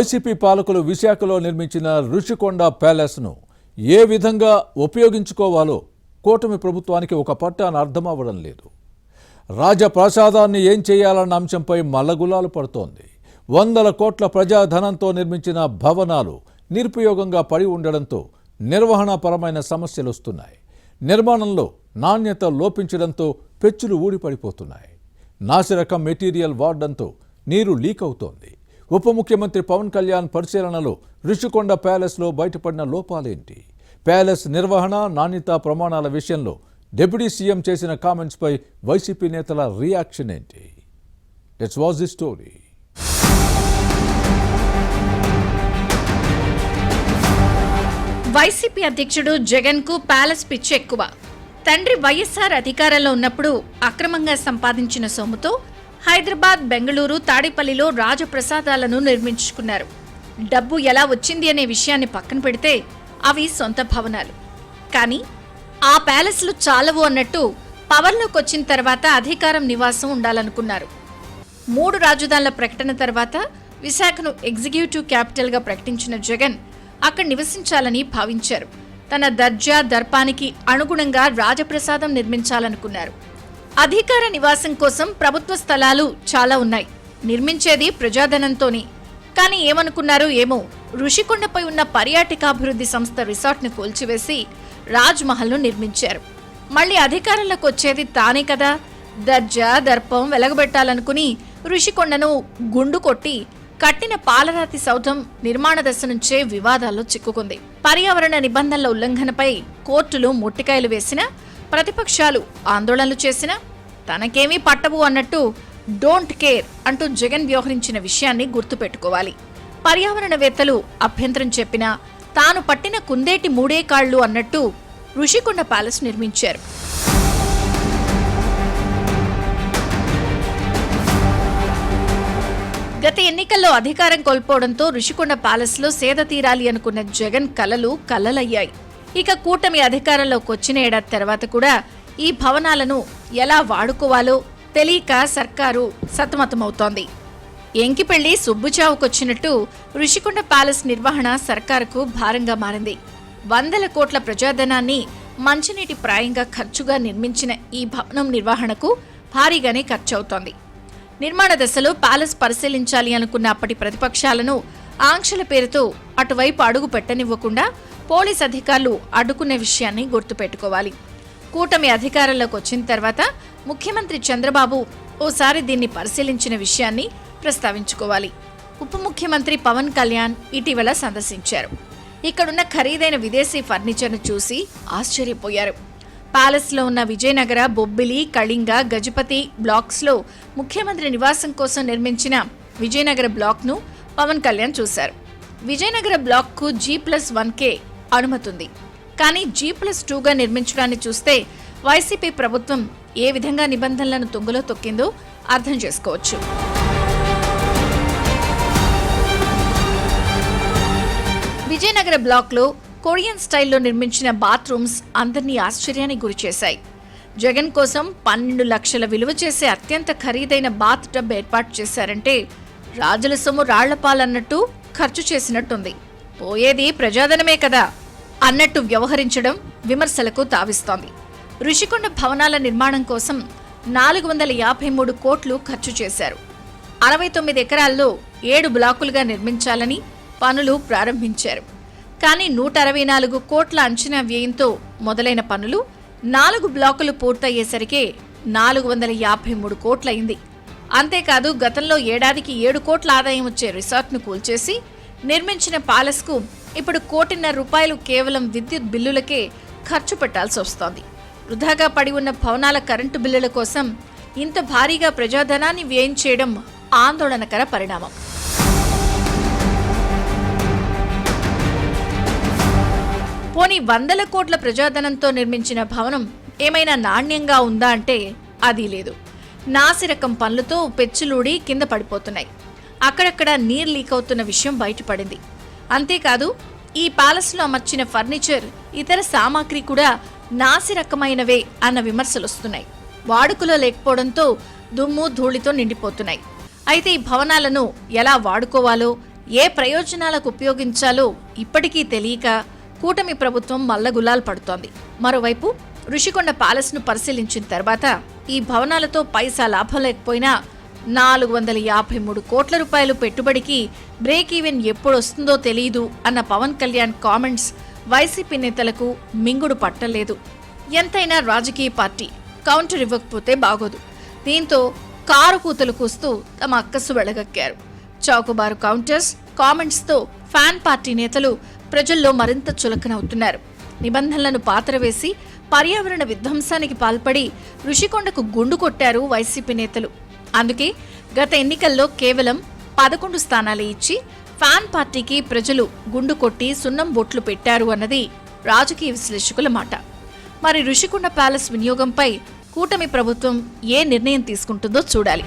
YCP పాలకులు విశాఖలో నిర్మించిన రుషికొండ ప్యాలెస్ను ఏ విధంగా ఉపయోగించుకోవాలో కూటమి ప్రభుత్వానికి ఒక పట్టాన అర్థమవ్వడం లేదు. రాజప్రసాదాన్ని ఏం చేయాలన్న అంశంపై మల్లగులాలు పడుతోంది. వందల కోట్ల ప్రజాధనంతో నిర్మించిన భవనాలు నిరుపయోగంగా పడి ఉండడంతో నిర్వహణాపరమైన సమస్యలు వస్తున్నాయి. నిర్మాణంలో నాణ్యత లోపించడంతో పెచ్చులు ఊడిపడిపోతున్నాయి. నాసిరకం మెటీరియల్ వాడడంతో నీరు లీక్ అవుతోంది. ఉప ముఖ్యమంత్రి పవన్ కళ్యాణ్ పరిశీలనలో రుషికొండ ప్యాలెస్లో బయటపడిన లోపాలేంటి? ప్యాలెస్ నిర్వహణ నాణ్యత ప్రమాణాల విషయంలో డిప్యూటీ సీఎం చేసిన కామెంట్స్పై వైసీపీ నేతల రియాక్షన్ ఏంటి? Let's watch the story. YCP అధ్యక్షుడు జగన్ కు ప్యాలెస్ పిచ్చి ఎక్కువ. తండ్రి వైఎస్ఆర్ అధికారంలో ఉన్నప్పుడు అక్రమంగా సంపాదించిన సొమ్ముతో హైదరాబాద్, బెంగళూరు, తాడేపల్లిలో రాజప్రసాదాలను నిర్మించుకున్నారు. డబ్బు ఎలా వచ్చింది అనే విషయాన్ని పక్కన పెడితే అవి సొంత భవనాలు. కానీ ఆ ప్యాలెస్లు చాలవు అన్నట్టు పవర్లోకి వచ్చిన తర్వాత అధికారం నివాసం ఉండాలనుకున్నారు. 3 రాజధానుల ప్రకటన తర్వాత విశాఖను ఎగ్జిక్యూటివ్ క్యాపిటల్గా ప్రకటించిన జగన్ అక్కడ నివసించాలని భావించారు. తన దర్జా దర్పానికి అనుగుణంగా రాజప్రసాదం నిర్మించాలనుకున్నారు. అధికార నివాసం కోసం ప్రభుత్వ స్థలాలు చాలా ఉన్నాయి. నిర్మించేది ప్రజాధనంతోనే. కానీ ఏమనుకున్నారో ఏమో, రుషికొండపై ఉన్న పర్యాటకాభివృద్ధి సంస్థ రిసార్ట్ను కూల్చివేసి రాజ్ మహల్ను నిర్మించారు. మళ్లీ అధికారంలోకి వచ్చేది తానే కదా. దర్జా దర్పం వెలగబెట్టాలనుకుని రుషికొండను గుండు కొట్టి కట్టిన పాలరాతి సౌధం నిర్మాణ దశ నుంచే వివాదాల్లో చిక్కుకుంది. పర్యావరణ నిబంధనల ఉల్లంఘనపై కోర్టులు ముట్టికాయలు వేసినా, ప్రతిపక్షాలు ఆందోళనలు చేసినా తనకేమీ పట్టవు అన్నట్టు డోంట్ కేర్ అంటూ జగన్ వ్యవహరించిన విషయాన్ని గుర్తుపెట్టుకోవాలి. పర్యావరణవేత్తలు అభ్యంతరం చెప్పినా తాను పట్టిన కుందేటి 3 కాళ్లు అన్నట్టు రుషికొండ ప్యాలెస్ నిర్మించారు. గత ఎన్నికల్లో అధికారం కోల్పోవడంతో రుషికొండ ప్యాలెస్లో సేద తీరాలి అనుకున్న జగన్ కలలు కల్లలయ్యాయి. ఇక కూటమి అధికారంలోకి వచ్చిన ఏడాది తర్వాత కూడా ఈ భవనాలను ఎలా వాడుకోవాలో తెలియక సర్కారు సతమతమవుతోంది. ఎంకిపెళ్లి సుబ్బుచావుకొచ్చినట్టు రుషికొండ ప్యాలెస్ నిర్వహణ సర్కారుకు భారంగా మారింది. వందల కోట్ల ప్రజాధనాన్ని మంచినీటి ప్రాయంగా ఖర్చుగా నిర్మించిన ఈ భవనం నిర్వహణకు భారీగానే ఖర్చవుతోంది. నిర్మాణ దశలో ప్యాలెస్ పరిశీలించాలి అనుకున్న అప్పటి ప్రతిపక్షాలను ఆంక్షల పేరుతో అటువైపు అడుగు పెట్టనివ్వకుండా పోలీస్ అధికారులు అడ్డుకునే విషయాన్ని గుర్తుపెట్టుకోవాలి. కూటమి అధికారంలోకి వచ్చిన తర్వాత ముఖ్యమంత్రి చంద్రబాబు ఓసారి దీన్ని పరిశీలించిన విషయాన్ని ప్రస్తావించుకోవాలి. ఉప ముఖ్యమంత్రి పవన్ కళ్యాణ్ ఇటీవల సందర్శించారు. ఇక్కడున్న ఖరీదైన విదేశీ ఫర్నిచర్ను చూసి ఆశ్చర్యపోయారు. ప్యాలెస్లో ఉన్న విజయనగర, బొబ్బిలి, కళింగ, గజపతి బ్లాక్స్లో ముఖ్యమంత్రి నివాసం కోసం నిర్మించిన విజయనగర బ్లాక్ను పవన్ కళ్యాణ్ చూశారు. విజయనగర బ్లాక్కు G+1K అనుమతుంది. కానీ G+2గా నిర్మించడాన్ని చూస్తే వైసీపీ ప్రభుత్వం ఏ విధంగా నిబంధనలను తుంగలో తొక్కిందో అర్థం చేసుకోవచ్చు. విజయనగర బ్లాక్లో కొరియన్ స్టైల్లో నిర్మించిన బాత్రూమ్స్ అందరినీ ఆశ్చర్యానికి గురిచేశాయి. జగన్ కోసం 12 లక్షల విలువ చేసే అత్యంత ఖరీదైన బాత్ టబ్ ఏర్పాటు చేశారంటే రాజుల సొమ్ము రాళ్లపాలన్నట్టు ఖర్చు చేసినట్టుంది. పోయేది ప్రజాధనమే కదా అన్నట్టు వ్యవహరించడం విమర్శలకు తావిస్తోంది. రుషికొండ భవనాల నిర్మాణం కోసం 453 కోట్లు ఖర్చు చేశారు. 69 ఎకరాల్లో 7 బ్లాకులుగా నిర్మించాలని పనులు ప్రారంభించారు. కానీ 164 కోట్ల అంచనా వ్యయంతో మొదలైన పనులు 4 బ్లాకులు పూర్తయ్యేసరికి 453 కోట్లయింది. అంతేకాదు గతంలో ఏడాదికి 7 కోట్ల ఆదాయం వచ్చే రిసార్ట్ను కూల్చేసి నిర్మించిన ప్యాలెస్కు ఇప్పుడు 1.5 కోటి కేవలం విద్యుత్ బిల్లులకే ఖర్చు పెట్టాల్సి వస్తోంది. వృధాగా పడి ఉన్న భవనాల కరెంటు బిల్లుల కోసం ఇంత భారీగా ప్రజాధనాన్ని వ్యయం చేయడం ఆందోళనకర పరిణామం. పోనీ వందల కోట్ల ప్రజాధనంతో నిర్మించిన భవనం ఏమైనా నాణ్యంగా ఉందా అంటే అది లేదు. నాసిరకం పనులతో పెచ్చులూడి కింద పడిపోతున్నాయి. అక్కడక్కడ నీరు లీక్ అవుతున్న విషయం బయటపడింది. అంతేకాదు ఈ ప్యాలెస్లో అమర్చిన ఫర్నిచర్, ఇతర సామాగ్రి కూడా నాసిరకమైనవే అన్న విమర్శలు వస్తున్నాయి. వాడుకలో లేకపోవడంతో దుమ్ము ధూళితో నిండిపోతున్నాయి. అయితే ఈ భవనాలను ఎలా వాడుకోవాలో, ఏ ప్రయోజనాలకు ఉపయోగించాలో ఇప్పటికీ తెలియక కూటమి ప్రభుత్వం మల్లగులాల్ పడుతోంది. మరోవైపు రుషికొండ ప్యాలెస్ను పరిశీలించిన తర్వాత ఈ భవనాలతో పైసా లాభం లేకపోయినా 453 కోట్ల రూపాయలు పెట్టుబడికి బ్రేక్ ఈవెన్ ఎప్పుడొస్తుందో తెలియదు అన్న పవన్ కళ్యాణ్ కామెంట్స్ వైసీపీ నేతలకు మింగుడు పట్టలేదు. ఎంతైనా రాజకీయ పార్టీ కౌంటర్ ఇవ్వకపోతే బాగోదు. దీంతో కారు కూతలు కూస్తూ తమ అక్కసు వెళ్లగక్కారు. చౌకబారు కౌంటర్స్, కామెంట్స్తో ఫ్యాన్ పార్టీ నేతలు ప్రజల్లో మరింత చులకనవుతున్నారు. నిబంధనలను పాతరవేసి పర్యావరణ విధ్వంసానికి పాల్పడి రుషికొండకు గుండు కొట్టారు వైసీపీ నేతలు. అందుకే గత ఎన్నికల్లో కేవలం 11 స్థానాలే ఇచ్చి ఫ్యాన్ పార్టీకి ప్రజలు గుండు కొట్టి సున్నం బొట్లు పెట్టారు అన్నది రాజకీయ విశ్లేషకుల మాట. మరి రుషికొండ ప్యాలెస్ వినియోగంపై కూటమి ప్రభుత్వం ఏ నిర్ణయం తీసుకుంటుందో చూడాలి.